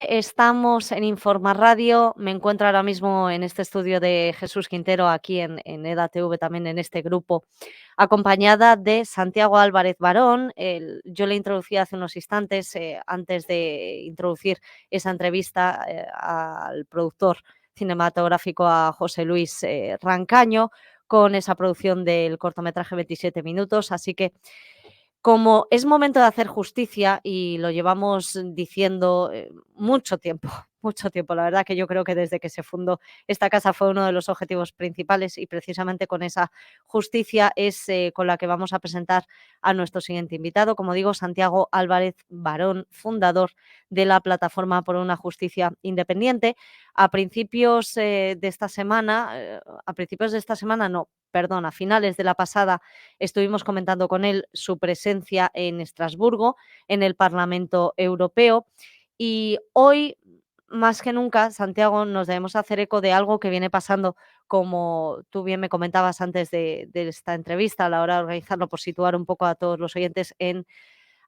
estamos en Informa Radio. Me encuentro ahora mismo en este estudio de Jesús Quintero, aquí en EDATV, también en este grupo, acompañada de Santiago Álvarez Barón. Yo le introducí hace unos instantes, antes de introducir esa entrevista al productor cinematográfico, a José Luis Rancaño, con esa producción del cortometraje 27 minutos. Así que, como es momento de hacer justicia, y lo llevamos diciendo mucho tiempo, mucho tiempo, la verdad que yo creo que desde que se fundó esta casa fue uno de los objetivos principales, y precisamente con esa justicia es con la que vamos a presentar a nuestro siguiente invitado. Como digo, Santiago Álvarez Barón, fundador de la Plataforma por una Justicia Independiente. A principios de esta semana, no, perdón, a finales de la pasada, estuvimos comentando con él su presencia en Estrasburgo, en el Parlamento Europeo, y hoy, más que nunca, Santiago, nos debemos hacer eco de algo que viene pasando, como tú bien me comentabas antes de esta entrevista, a la hora de organizarlo, por situar un poco a todos los oyentes en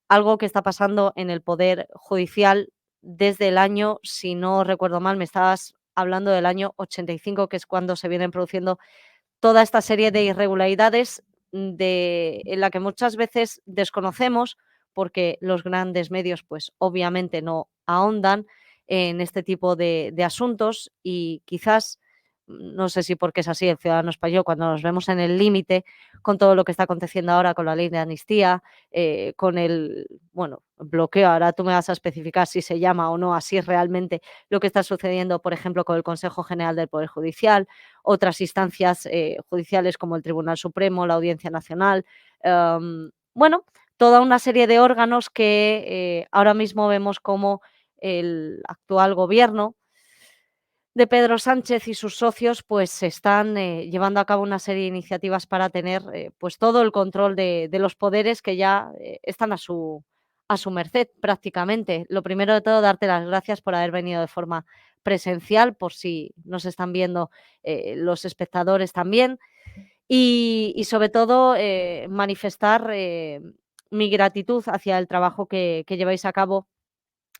algo que está pasando en el Poder Judicial desde el año, si no recuerdo mal, me estabas hablando del año 85, que es cuando se vienen produciendo toda esta serie de irregularidades en la que muchas veces desconocemos, porque los grandes medios, pues obviamente no ahondan en este tipo de asuntos, y quizás, no sé si porque es así el ciudadano español, cuando nos vemos en el límite con todo lo que está aconteciendo ahora con la ley de amnistía, con el, bueno, bloqueo, ahora tú me vas a especificar si se llama o no así realmente lo que está sucediendo, por ejemplo, con el Consejo General del Poder Judicial, otras instancias judiciales como el Tribunal Supremo, la Audiencia Nacional, bueno, toda una serie de órganos que ahora mismo vemos como el actual gobierno de Pedro Sánchez y sus socios pues están llevando a cabo una serie de iniciativas para tener pues todo el control de los poderes, que ya están a su merced prácticamente. Lo primero de todo, darte las gracias por haber venido de forma presencial, por si nos están viendo los espectadores también, y sobre todo manifestar mi gratitud hacia el trabajo que lleváis a cabo.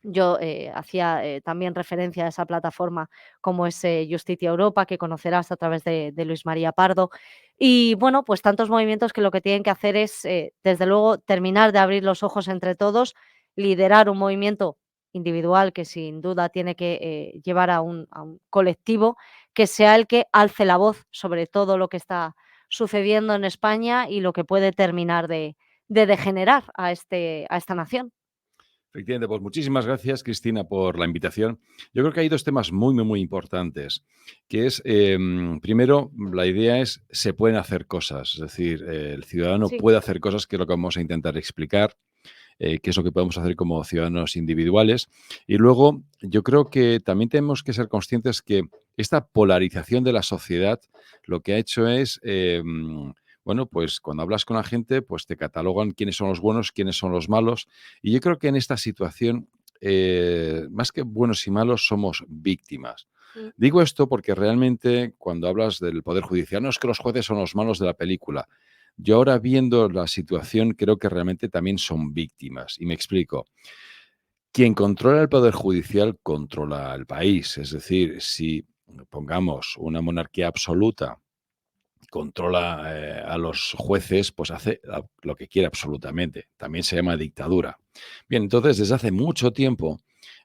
Yo hacía también referencia a esa plataforma como es Justitia Europa, que conocerás a través de Luis María Pardo. Y bueno, pues tantos movimientos que lo que tienen que hacer es, desde luego, terminar de abrir los ojos entre todos, liderar un movimiento individual que sin duda tiene que llevar a un colectivo que sea el que alce la voz sobre todo lo que está sucediendo en España y lo que puede terminar de degenerar a esta nación. Efectivamente, pues muchísimas gracias, Cristina, por la invitación. Yo creo que hay dos temas muy importantes, que es, primero, la idea es, se pueden hacer cosas, es decir, el ciudadano Sí. puede hacer cosas, que es lo que vamos a intentar explicar, qué es lo que podemos hacer como ciudadanos individuales. Y luego, yo creo que también tenemos que ser conscientes que esta polarización de la sociedad lo que ha hecho es, bueno, pues cuando hablas con la gente, pues te catalogan quiénes son los buenos, quiénes son los malos. Y yo creo que en esta situación, más que buenos y malos, somos víctimas. Mm. Digo esto porque realmente cuando hablas del Poder Judicial, no es que los jueces son los malos de la película. Yo ahora, viendo la situación, creo que realmente también son víctimas. Y me explico. Quien controla el Poder Judicial controla el país. Es decir, si pongamos una monarquía absoluta controla a los jueces, pues hace lo que quiere absolutamente. También se llama dictadura. Bien, entonces, desde hace mucho tiempo,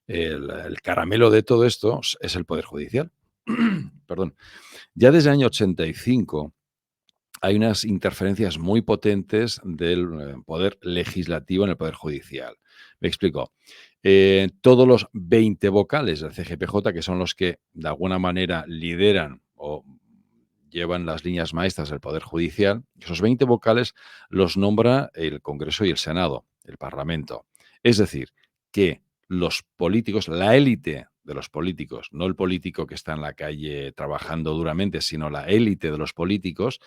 el caramelo de todo esto es el Poder Judicial. Perdón. Ya desde el año 85 hay unas interferencias muy potentes del poder legislativo en el Poder Judicial. Me explico. Todos los 20 vocales del CGPJ, que son los que de alguna manera lideran o llevan las líneas maestras del Poder Judicial, esos 20 vocales los nombra el Congreso y el Senado, el Parlamento. Es decir, que los políticos, la élite de los políticos, no el político que está en la calle trabajando duramente, sino la élite de los políticos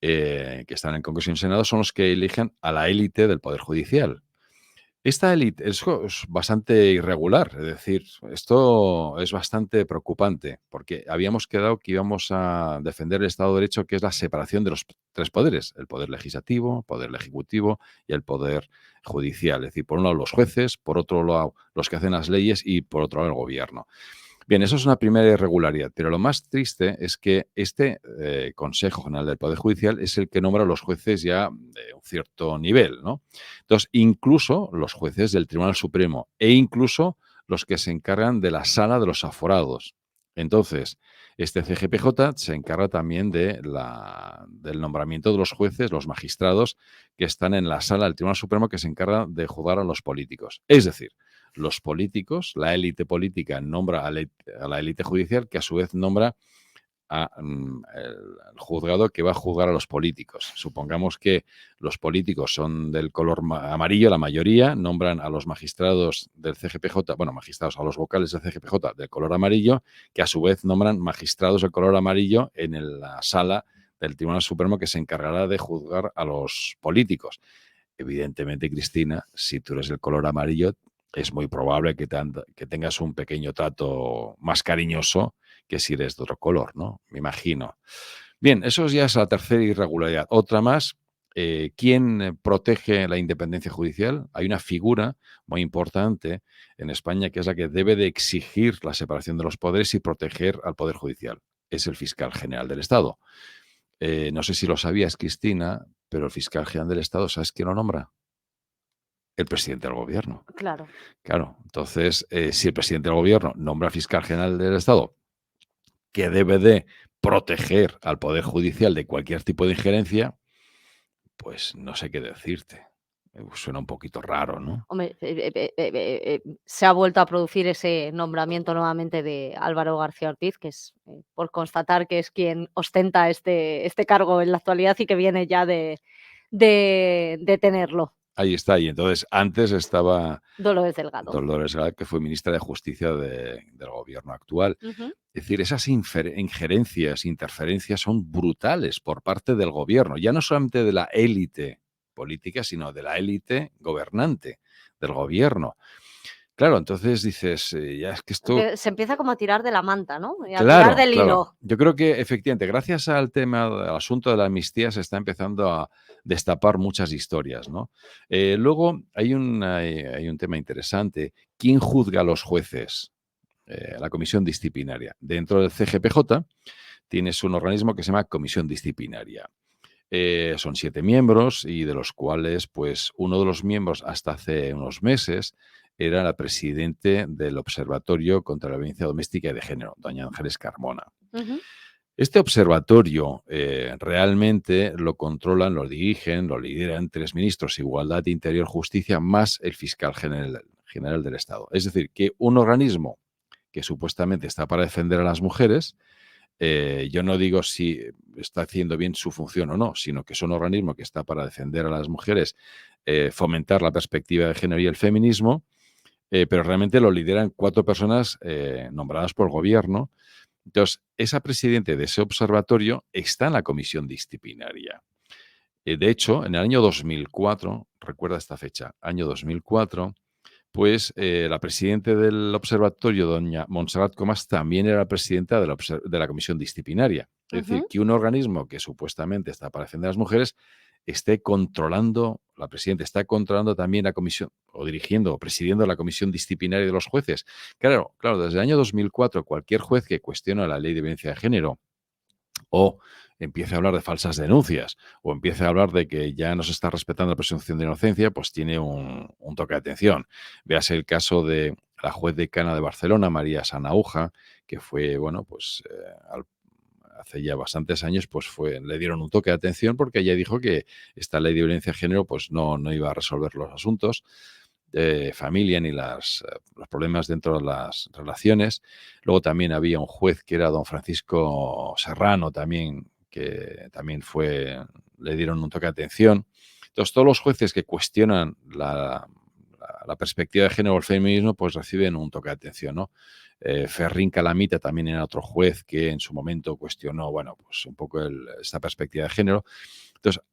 que están en el Congreso y en el Senado, son los que eligen a la élite del Poder Judicial. Esta élite es bastante irregular, es decir, esto es bastante preocupante, porque habíamos quedado que íbamos a defender el Estado de Derecho, que es la separación de los tres poderes, el poder legislativo, el poder ejecutivo y el poder judicial. Es decir, por un lado los jueces, por otro lado los que hacen las leyes y por otro lado el gobierno. Bien, eso es una primera irregularidad, pero lo más triste es que este Consejo General del Poder Judicial es el que nombra a los jueces ya de un cierto nivel, ¿no? Entonces, incluso los jueces del Tribunal Supremo e incluso los que se encargan de la sala de los aforados. Entonces, este CGPJ se encarga también del nombramiento de los jueces, los magistrados que están en la sala del Tribunal Supremo que se encarga de juzgar a los políticos. Es decir, los políticos, la élite política nombra a la élite judicial, que a su vez nombra al juzgado que va a juzgar a los políticos. Supongamos que los políticos son del color amarillo, la mayoría, nombran a los magistrados del CGPJ, bueno, magistrados, a los vocales del CGPJ del color amarillo, que a su vez nombran magistrados del color amarillo en la sala del Tribunal Supremo que se encargará de juzgar a los políticos. Evidentemente, Cristina, si tú eres del color amarillo, es muy probable que tengas un pequeño trato más cariñoso que si eres de otro color, ¿no? Me imagino. Bien, eso ya es la tercera irregularidad. Otra más, ¿quién protege la independencia judicial? Hay una figura muy importante en España que es la que debe de exigir la separación de los poderes y proteger al Poder Judicial. Es el fiscal general del Estado. No sé si lo sabías, Cristina, pero el fiscal general del Estado, ¿sabes quién lo nombra? El presidente del gobierno. Claro. Claro, entonces, si el presidente del gobierno nombra fiscal general del Estado, que debe de proteger al Poder Judicial de cualquier tipo de injerencia, pues no sé qué decirte. Suena un poquito raro, ¿no? Hombre, se ha vuelto a producir ese nombramiento nuevamente de Álvaro García Ortiz, que es, por constatar que es quien ostenta este cargo en la actualidad y que viene ya de tenerlo, Ahí está. Y entonces, antes estaba Dolores Delgado. Dolores Gala, que fue ministra de Justicia del gobierno actual. Ujú. Es decir, esas injerencias, interferencias son brutales por parte del gobierno, ya no solamente de la élite política, sino de la élite gobernante del gobierno. Claro, entonces dices, ya es que esto. Se empieza como a tirar de la manta, ¿no? Y a tirar Claro, del claro. hilo. Yo creo que efectivamente, gracias al tema, al asunto de la amnistía, se está empezando a destapar muchas historias, ¿no? Luego hay un tema interesante. ¿Quién juzga a los jueces? La comisión disciplinaria. Dentro del CGPJ tienes un organismo que se llama comisión disciplinaria. Son 7 miembros y de los cuales, pues, uno de los miembros hasta hace unos meses era la presidente del Observatorio contra la Violencia Doméstica y de Género, doña Ángeles Carmona. Ujú. Este observatorio realmente lo controlan, lo dirigen, lo lideran 3 ministros, Igualdad, Interior, Justicia, más el fiscal general del Estado. Es decir, que un organismo que supuestamente está para defender a las mujeres, yo no digo si está haciendo bien su función o no, sino que es un organismo que está para defender a las mujeres, fomentar la perspectiva de género y el feminismo, pero realmente lo lideran 4 personas nombradas por el gobierno. Entonces, esa presidente de ese observatorio está en la comisión disciplinaria. De hecho, en el año 2004, recuerda esta fecha, año 2004, pues la presidenta del observatorio, doña Montserrat Comas, también era presidenta de la comisión disciplinaria. Es decir, Ujú. que un organismo que supuestamente está para defender a las mujeres esté controlando, la presidenta está controlando también la comisión, o dirigiendo, o presidiendo la comisión disciplinaria de los jueces. Claro, claro, desde el año 2004, cualquier juez que cuestiona la ley de violencia de género o empiece a hablar de falsas denuncias o empiece a hablar de que ya no se está respetando la presunción de inocencia, pues tiene un toque de atención. Véase el caso de la juez decana de Barcelona, María Sanauja, que fue, bueno, pues hace ya bastantes años, pues le dieron un toque de atención porque ella dijo que esta ley de violencia de género pues no iba a resolver los asuntos de familia ni los problemas dentro de las relaciones. Luego también había un juez que era don Francisco Serrano también, que también le dieron un toque de atención. Entonces, todos los jueces que cuestionan la perspectiva de género o el feminismo, pues reciben un toque de atención, ¿no? Ferrín Calamita también era otro juez que en su momento cuestionó, bueno, pues un poco esta perspectiva de género. Entonces,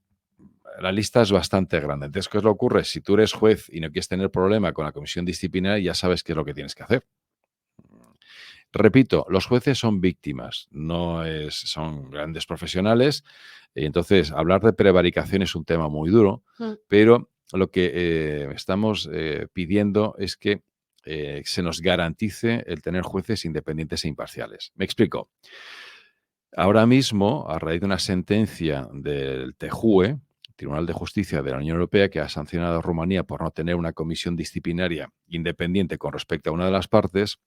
la lista es bastante grande. Entonces, ¿qué os le ocurre? Si tú eres juez y no quieres tener problema con la comisión disciplinaria, ya sabes qué es lo que tienes que hacer. Repito, los jueces son víctimas, son grandes profesionales, y entonces hablar de prevaricación es un tema muy duro, Mm. pero lo que estamos pidiendo es que se nos garantice el tener jueces independientes e imparciales. Me explico. Ahora mismo, a raíz de una sentencia del TJUE, Tribunal de Justicia de la Unión Europea, que ha sancionado a Rumanía por no tener una comisión disciplinaria independiente con respecto a una de las partes,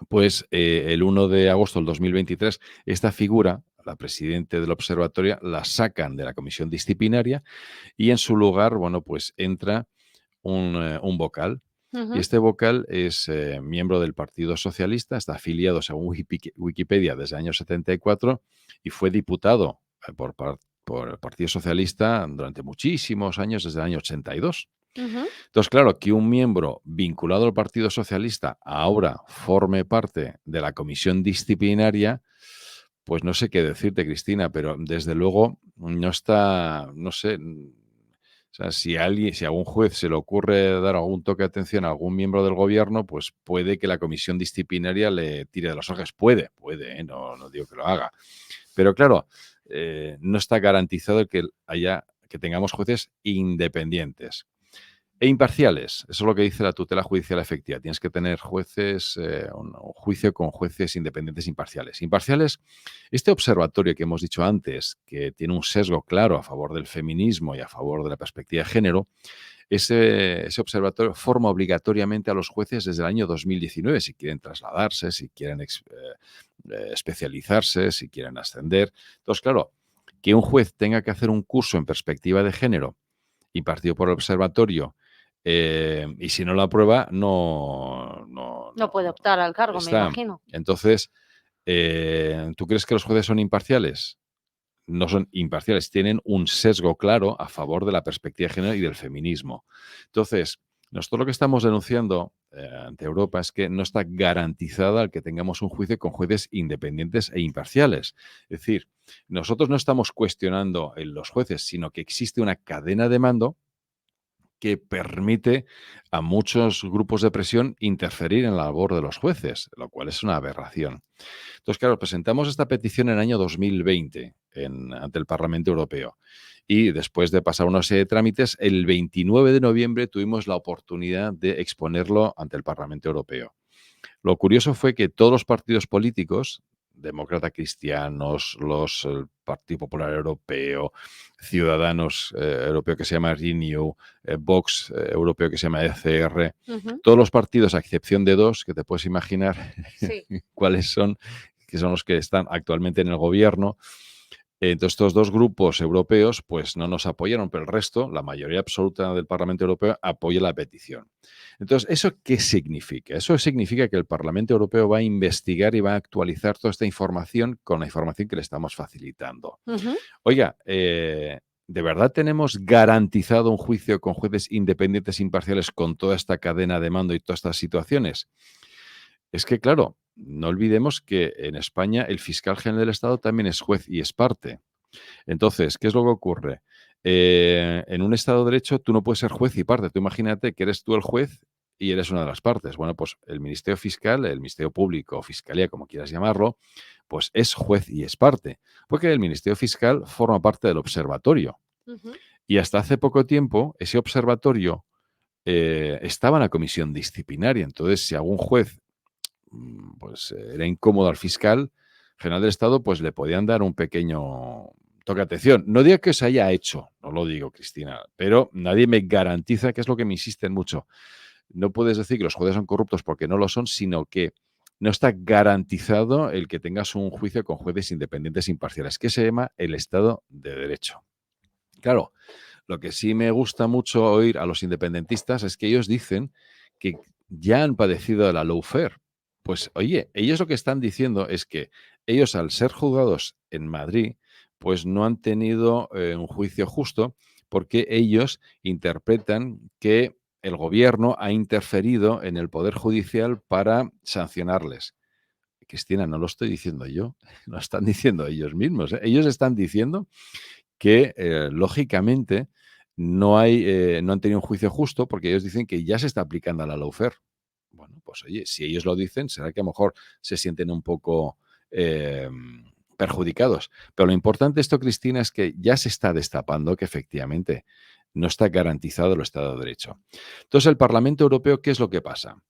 pues el 1 de agosto del 2023, esta figura, la presidenta del observatorio, la sacan de la comisión disciplinaria y en su lugar, bueno, pues entra un vocal. Y Ujú. este vocal es miembro del Partido Socialista, está afiliado, según Wikipedia, desde el año 74 y fue diputado por el Partido Socialista durante muchísimos años, desde el año 82. Ujú. Entonces, claro, que un miembro vinculado al Partido Socialista ahora forme parte de la comisión disciplinaria, pues no sé qué decirte, Cristina, pero desde luego no está, no sé, o sea, si a algún juez se le ocurre dar algún toque de atención a algún miembro del gobierno, pues puede que la comisión disciplinaria le tire de los ojos. Puede, ¿eh? No digo que lo haga. Pero claro, no está garantizado que tengamos jueces independientes. E imparciales, eso es lo que dice la tutela judicial efectiva. Tienes que tener jueces, un juicio con jueces independientes imparciales. Imparciales, este observatorio que hemos dicho antes, que tiene un sesgo claro a favor del feminismo y a favor de la perspectiva de género, ese observatorio forma obligatoriamente a los jueces desde el año 2019, si quieren trasladarse, si quieren especializarse, si quieren ascender. Entonces, claro, que un juez tenga que hacer un curso en perspectiva de género impartido por el observatorio, y si no lo aprueba, No puede optar al cargo, me está. imagino. Entonces, ¿tú crees que los jueces son imparciales? No son imparciales, tienen un sesgo claro a favor de la perspectiva de género y del feminismo. Entonces, nosotros lo que estamos denunciando ante Europa es que no está garantizada el que tengamos un juicio con jueces independientes e imparciales. Es decir, nosotros no estamos cuestionando los jueces, sino que existe una cadena de mando que permite a muchos grupos de presión interferir en la labor de los jueces, lo cual es una aberración. Entonces, claro, presentamos esta petición en el año 2020 ante el Parlamento Europeo y después de pasar una serie de trámites, el 29 de noviembre tuvimos la oportunidad de exponerlo ante el Parlamento Europeo. Lo curioso fue que todos los partidos políticos, demócrata cristianos, el Partido Popular Europeo, Ciudadanos Europeo que se llama Renew, Vox Europeo que se llama ECR, Ujú. todos los partidos, a excepción de dos, que te puedes imaginar Sí. cuáles son, que son los que están actualmente en el gobierno. Entonces, estos dos grupos europeos pues no nos apoyaron, pero el resto, la mayoría absoluta del Parlamento Europeo, apoya la petición. Entonces, ¿eso qué significa? Eso significa que el Parlamento Europeo va a investigar y va a actualizar toda esta información con la información que le estamos facilitando. Ujú. Oiga, ¿de verdad tenemos garantizado un juicio con jueces independientes e imparciales con toda esta cadena de mando y todas estas situaciones? Es que, claro, no olvidemos que en España el fiscal general del Estado también es juez y es parte. Entonces, ¿qué es lo que ocurre? En un Estado de Derecho tú no puedes ser juez y parte. Tú imagínate que eres tú el juez y eres una de las partes. Bueno, pues el Ministerio Fiscal, el Ministerio Público o Fiscalía, como quieras llamarlo, pues es juez y es parte. Porque el Ministerio Fiscal forma parte del observatorio. Ujú. Y hasta hace poco tiempo ese observatorio estaba en la comisión disciplinaria. Entonces, si algún juez pues era incómodo al fiscal general del Estado, pues le podían dar un pequeño toque de atención. No digo que se haya hecho, no lo digo, Cristina, pero nadie me garantiza, que es lo que me insisten mucho. No puedes decir que los jueces son corruptos porque no lo son, sino que no está garantizado el que tengas un juicio con jueces independientes e imparciales, que se llama el Estado de Derecho. Claro, lo que sí me gusta mucho oír a los independentistas es que ellos dicen que ya han padecido de la lawfare. Pues oye, ellos lo que están diciendo es que ellos, al ser juzgados en Madrid, pues no han tenido un juicio justo porque ellos interpretan que el gobierno ha interferido en el poder judicial para sancionarles. Cristina, no lo estoy diciendo yo, lo están diciendo ellos mismos, ¿eh? Ellos están diciendo que lógicamente no han tenido un juicio justo porque ellos dicen que ya se está aplicando la lawfare. Bueno, pues oye, si ellos lo dicen, será que a lo mejor se sienten un poco eh, perjudicados. Pero lo importante de esto, Cristina, es que ya se está destapando que efectivamente no está garantizado el Estado de Derecho. Entonces, el Parlamento Europeo, ¿qué es lo que pasa?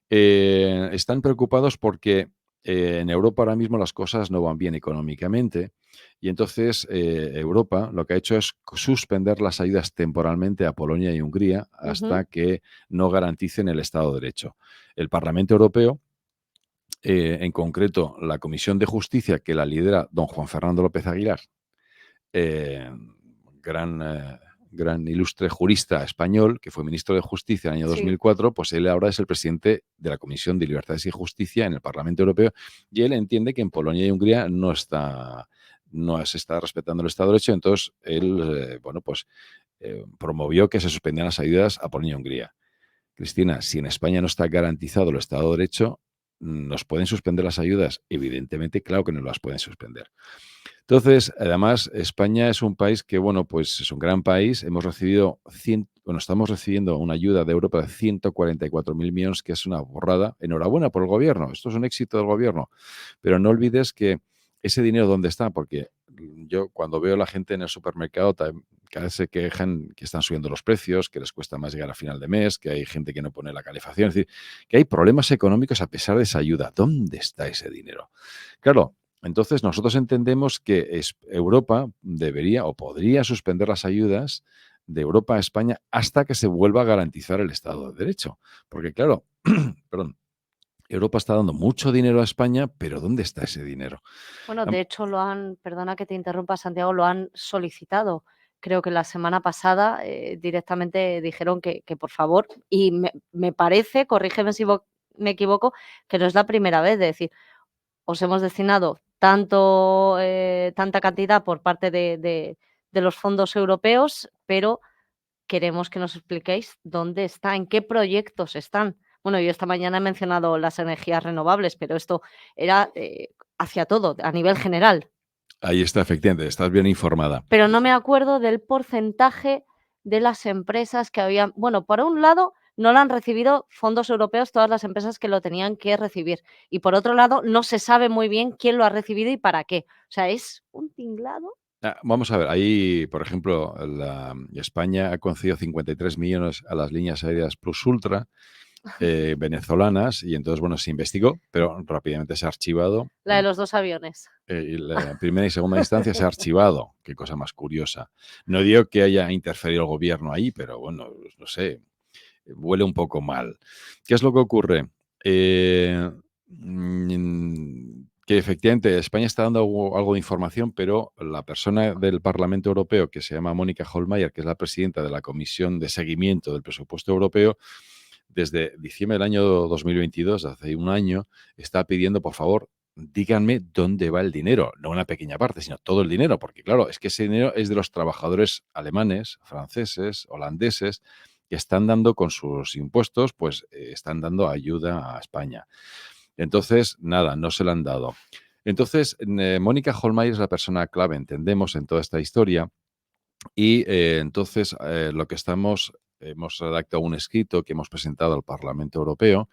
Están preocupados porque en Europa ahora mismo las cosas no van bien económicamente y entonces Europa lo que ha hecho es suspender las ayudas temporalmente a Polonia y Hungría Ujú. hasta que no garanticen el Estado de Derecho. El Parlamento Europeo, en concreto la Comisión de Justicia, que la lidera don Juan Fernando López Aguilar, eh, gran, gran ilustre jurista español, que fue ministro de Justicia en el año Sí. 2004, pues él ahora es el presidente de la Comisión de Libertades y Justicia en el Parlamento Europeo y él entiende que en Polonia y Hungría no se está respetando el Estado de Derecho, entonces él, bueno, pues promovió que se suspendieran las ayudas a Polonia y Hungría. Cristina, si en España no está garantizado el Estado de Derecho, ¿nos pueden suspender las ayudas? Evidentemente, claro que no las pueden suspender. Entonces, además, España es un país que, bueno, pues es un gran país. Hemos recibido, estamos recibiendo una ayuda de Europa de 144.000 millones, que es una borrada. Enhorabuena por el gobierno. Esto es un éxito del gobierno. Pero no olvides que ese dinero, ¿dónde está? Porque yo cuando veo a la gente en el supermercado, cada vez se quejan que están subiendo los precios, que les cuesta más llegar a final de mes, que hay gente que no pone la calefacción. Es decir, que hay problemas económicos a pesar de esa ayuda. ¿Dónde está ese dinero? Claro, entonces, nosotros entendemos que Europa debería o podría suspender las ayudas de Europa a España hasta que se vuelva a garantizar el Estado de Derecho. Porque, claro, perdón, Europa está dando mucho dinero a España, pero ¿dónde está ese dinero? Bueno, Am- de hecho lo han, perdona que te interrumpa, Santiago, lo han solicitado. Creo que la semana pasada directamente dijeron que por favor, y me parece, corrígeme si me equivoco, que no es la primera vez de decir, os hemos destinado tanta cantidad por parte de los fondos europeos, pero queremos que nos expliquéis dónde está, en qué proyectos están. Bueno, yo esta mañana he mencionado las energías renovables, pero esto era hacia todo, a nivel general. Ahí está, efectivamente, estás bien informada. Pero no me acuerdo del porcentaje de las empresas que habían, bueno, por un lado, no lo han recibido fondos europeos todas las empresas que lo tenían que recibir. Y por otro lado, no se sabe muy bien quién lo ha recibido y para qué. O sea, es un tinglado. Vamos a ver, ahí, por ejemplo, España ha concedido 53 millones a las líneas aéreas Plus Ultra venezolanas y entonces, bueno, se investigó, pero rápidamente se ha archivado. La de los 2 aviones. Y la primera y segunda instancia se ha archivado. Qué cosa más curiosa. No digo que haya interferido el gobierno ahí, pero bueno, no sé, huele un poco mal. ¿Qué es lo que ocurre? Que efectivamente España está dando algo de información, pero la persona del Parlamento Europeo que se llama Mónica Hohlmeier, que es la presidenta de la Comisión de Seguimiento del Presupuesto Europeo, desde diciembre del año 2022, hace un año, está pidiendo, por favor, díganme dónde va el dinero, no una pequeña parte, sino todo el dinero, porque claro, es que ese dinero es de los trabajadores alemanes, franceses, holandeses, que están dando con sus impuestos, pues están dando ayuda a España. Entonces, nada, no se la han dado. Entonces, Mónica Holmeyer es la persona clave, entendemos, en toda esta historia, y entonces lo que hemos redactado un escrito que hemos presentado al Parlamento Europeo,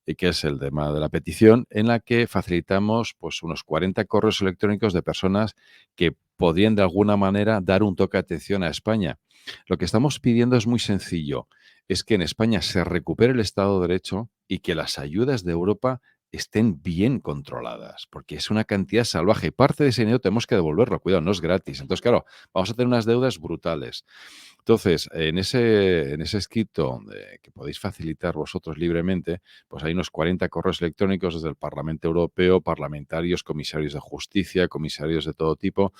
y que es el tema de la petición, en la que facilitamos pues, unos 40 correos electrónicos de personas que podrían de alguna manera dar un toque de atención a España. Lo que estamos pidiendo es muy sencillo, es que en España se recupere el Estado de Derecho y que las ayudas de Europa estén bien controladas, porque es una cantidad salvaje y parte de ese dinero tenemos que devolverlo, cuidado, no es gratis. Entonces, claro, vamos a tener unas deudas brutales. Entonces, en ese escrito que podéis facilitar vosotros libremente, pues hay unos 40 correos electrónicos desde el Parlamento Europeo, parlamentarios, comisarios de justicia, comisarios de todo tipo,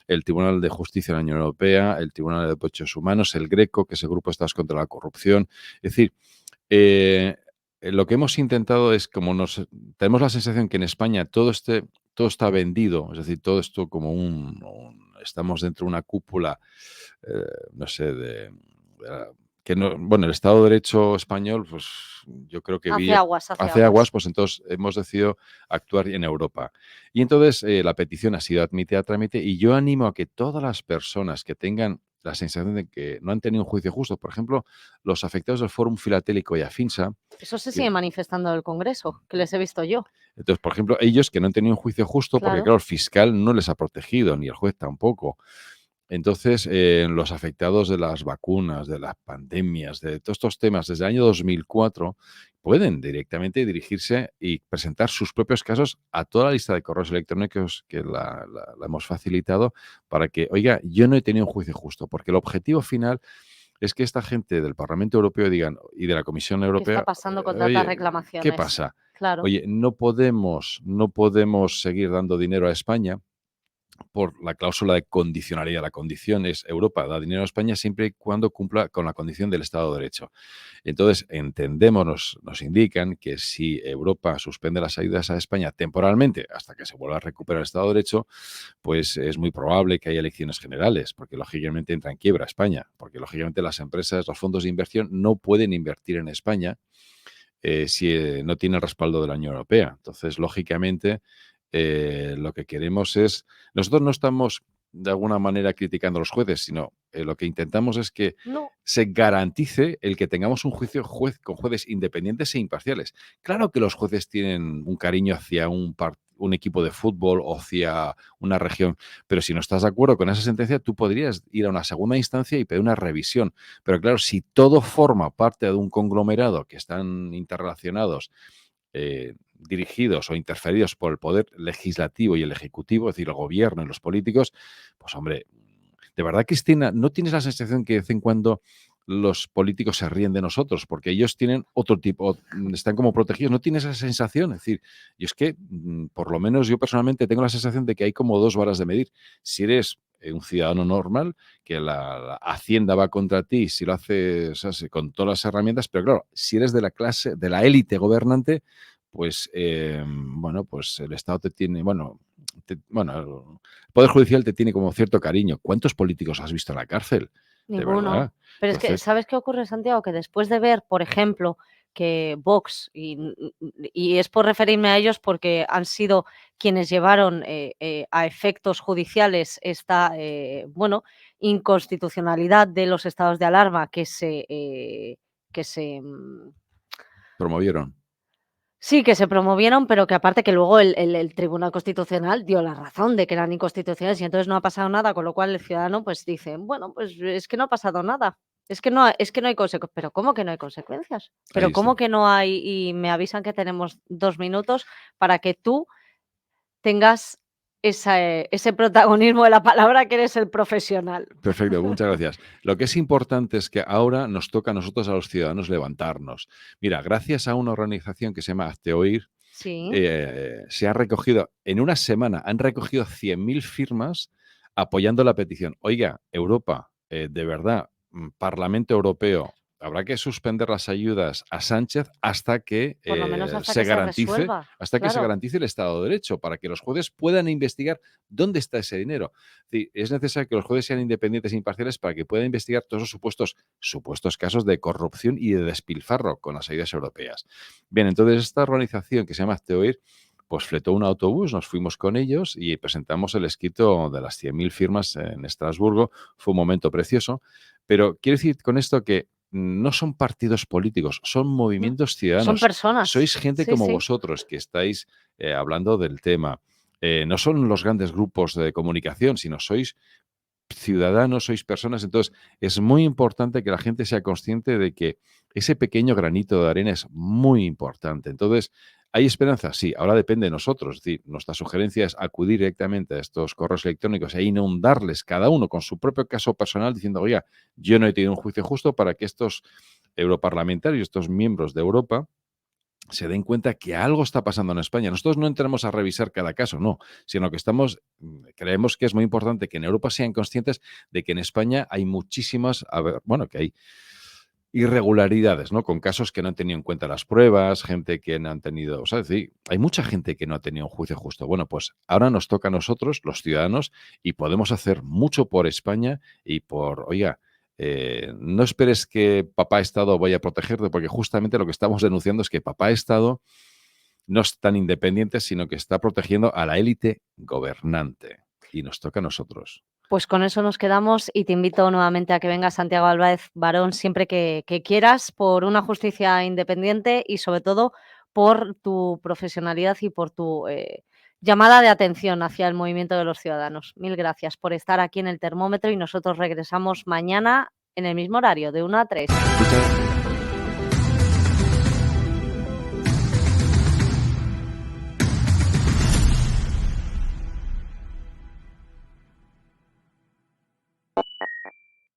el Tribunal de Justicia de la Unión Europea, el Tribunal de Derechos Humanos, el GRECO, que es el Grupo de Estados contra la Corrupción. Es decir, eh, lo que hemos intentado es, tenemos la sensación que en España todo está vendido, es decir, todo esto como estamos dentro de una cúpula, no sé, que no, bueno, el Estado de Derecho español, pues yo creo que Hace aguas, hace hace aguas, aguas. pues entonces hemos decidido actuar en Europa. Y entonces la petición ha sido admitida a trámite y yo animo a que todas las personas que tengan la sensación de que no han tenido un juicio justo, por ejemplo, los afectados del Fórum Filatélico y Afinsa, Eso se que sigue manifestando en el Congreso, que les he visto yo. entonces, por ejemplo, ellos que no han tenido un juicio justo, porque Claro. claro, el fiscal no les ha protegido, ni el juez tampoco. Entonces, los afectados de las vacunas, de las pandemias, de todos estos temas desde el año 2004, pueden directamente dirigirse y presentar sus propios casos a toda la lista de correos electrónicos que la hemos facilitado para que, oiga, yo no he tenido un juicio justo, porque el objetivo final es que esta gente del Parlamento Europeo digan y de la Comisión ¿Qué está Europea, pasando con tantas oye, ¿qué reclamaciones? pasa? Claro. Oye, no podemos seguir dando dinero a España por la cláusula de condicionalidad. La condición es Europa da dinero a España siempre y cuando cumpla con la condición del Estado de Derecho. Entonces, entendemos, nos indican que si Europa suspende las ayudas a España temporalmente hasta que se vuelva a recuperar el Estado de Derecho, pues es muy probable que haya elecciones generales, porque lógicamente entra en quiebra España, porque lógicamente las empresas, los fondos de inversión no pueden invertir en España si no tiene el respaldo de la Unión Europea. Entonces, lógicamente, lo que queremos es, nosotros no estamos de alguna manera criticando a los jueces, sino lo que intentamos es que No, se garantice el que tengamos un juicio con jueces independientes e imparciales. Claro que los jueces tienen un cariño hacia un equipo de fútbol o hacia una región, pero si no estás de acuerdo con esa sentencia, tú podrías ir a una segunda instancia y pedir una revisión. Pero claro, si todo forma parte de un conglomerado que están interrelacionados, dirigidos o interferidos por el poder legislativo y el ejecutivo, es decir, el gobierno y los políticos, pues hombre, de verdad, Cristina, ¿no tienes la sensación que de vez en cuando los políticos se ríen de nosotros porque ellos tienen otro tipo, están como protegidos? ¿No tienes esa sensación? Es decir, y es que, por lo menos yo personalmente tengo la sensación de que hay como dos varas de medir. Si eres un ciudadano normal, que la Hacienda va contra ti si lo haces así, con todas las herramientas, pero claro, si eres de la clase, de la élite gobernante, pues, bueno, pues el Estado te tiene, bueno, bueno, el Poder Judicial te tiene como cierto cariño. ¿Cuántos políticos has visto en la cárcel? De ninguno. verdad. Pero es que, Entonces, ¿sabes qué ocurre, Santiago? Que después de ver, por ejemplo, que Vox, y es por referirme a ellos porque han sido quienes llevaron a efectos judiciales esta, bueno, inconstitucionalidad de los estados de alarma que se promovieron. sí, que se promovieron, pero que aparte que luego el Tribunal Constitucional dio la razón de que eran inconstitucionales y entonces no ha pasado nada, con lo cual el ciudadano, pues dice: "Bueno, pues es que no ha pasado nada, es que no hay consecuencias". ¿Pero cómo que no hay consecuencias? Ahí ¿Pero está. cómo que no hay? Y me avisan que tenemos 2 minutos para que tú tengas ese protagonismo de la palabra, que eres el profesional. Perfecto, muchas gracias. Lo que es importante es que ahora nos toca a nosotros, a los ciudadanos, levantarnos. Mira, gracias a una organización que se llama Hazte Oír, Sí, se ha recogido, en una semana, han recogido 100.000 firmas apoyando la petición. Oiga, Europa, de verdad, Parlamento Europeo, habrá que suspender las ayudas a Sánchez por lo menos hasta que se resuelva, hasta que se claro. garantice el Estado de Derecho, para que los jueces puedan investigar dónde está ese dinero. Sí, es necesario que los jueces sean independientes e imparciales para que puedan investigar todos los supuestos casos de corrupción y de despilfarro con las ayudas europeas. Bien, entonces esta organización que se llama Hazte Oír, pues fletó un autobús, nos fuimos con ellos y presentamos el escrito de las 100.000 firmas en Estrasburgo. Fue un momento precioso, pero quiero decir con esto que no son partidos políticos, son No, movimientos son ciudadanos. personas. Sois gente Sí, como sí. vosotros que estáis hablando del tema. No son los grandes grupos de comunicación, sino sois ciudadanos, sois personas. Entonces, es muy importante que la gente sea consciente de que ese pequeño granito de arena es muy importante. Entonces, ¿hay esperanza? Sí, ahora depende de nosotros. Es decir, nuestra sugerencia es acudir directamente a estos correos electrónicos e inundarles cada uno con su propio caso personal diciendo, oiga, yo no he tenido un juicio justo para que estos europarlamentarios, estos miembros de Europa, se den cuenta que algo está pasando en España. Nosotros no entramos a revisar cada caso, no, sino que creemos que es muy importante que en Europa sean conscientes de que en España hay muchísimas, bueno, que hay irregularidades, ¿no? Con casos que no han tenido en cuenta las pruebas, gente que no han tenido, o sea, es decir, hay mucha gente que no ha tenido un juicio justo. Bueno, pues ahora nos toca a nosotros, los ciudadanos, y podemos hacer mucho por España y por, oiga, No esperes que papá Estado vaya a protegerte, porque justamente lo que estamos denunciando es que papá Estado no es tan independiente, sino que está protegiendo a la élite gobernante. Y nos toca a nosotros. Pues con eso nos quedamos y te invito nuevamente a que vengas, Santiago Álvarez Barón, siempre que quieras, por una justicia independiente y sobre todo por tu profesionalidad y por tu llamada de atención hacia el movimiento de los ciudadanos. Mil gracias por estar aquí en el termómetro y nosotros regresamos mañana en el mismo horario, de 1 a 3. Muchas